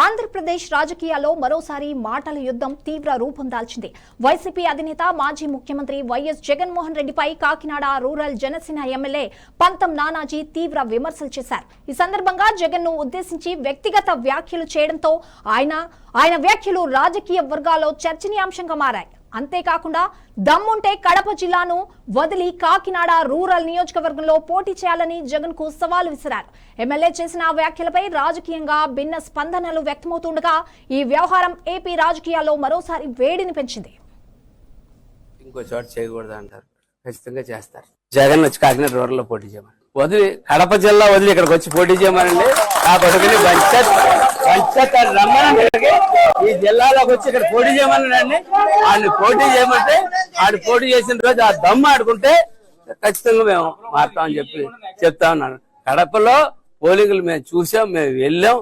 ఆంధ్రప్రదేశ్ రాజకీయాల్లో మరోసారి మాటల యుద్ధం తీవ్ర రూపం దాల్చింది. వైసీపీ అధినేత మాజీ ముఖ్యమంత్రి వైఎస్ జగన్మోహన్ రెడ్డిపై కాకినాడ రూరల్ జనసేన ఎమ్మెల్యే పంతం నానాజీ తీవ్ర విమర్శలు చేశారు. ఈ సందర్భంగా జగన్ ను ఉద్దేశించి వ్యక్తిగత వ్యాఖ్యలు చేయడంతో ఆయన వ్యాఖ్యలు రాజకీయ వర్గాల్లో చర్చనీయాంశంగా మారాయి. అంతేకాకుండా దమ్ముంటే కడప జిల్లాను వదిలి కాకినాడ రూరల్ నియోజకవర్గంలో పోటీ చేయాలని జగన్ కు సవాల్ విసిరారు. ఎమ్మెల్యే చేసిన వ్యాఖ్యలపై రాజకీయంగా భిన్న స్పందనలు వ్యక్తమవుతుండగా ఈ వ్యవహారం ఏపీ రాజకీయాల్లో మరోసారి వేడిని పెంచింది. ఇంకో చోట చేయకూడదు అంటారు, ఖచ్చితంగా చేస్తారు. జగన్ వచ్చి కాకినాడ రూరల్ లో పోటీ చేయమని వదిలి కడప జిల్లా వదిలి ఇక్కడికి వచ్చి పోటీ చేయమనండి. ఆ పట్టుకుని రమ్మనండి, ఈ జిల్లాలోకి వచ్చి ఇక్కడ పోటీ చేయమనండి. ఆయన పోటీ చేయమంటే ఆడు పోటీ చేసిన రోజు ఆ దమ్ము ఆడుకుంటే ఖచ్చితంగా మేము మారుతామని చెప్తా ఉన్నాను. కడపలో పోలింగ్లు మేము చూసాం, మేము వెళ్ళాం.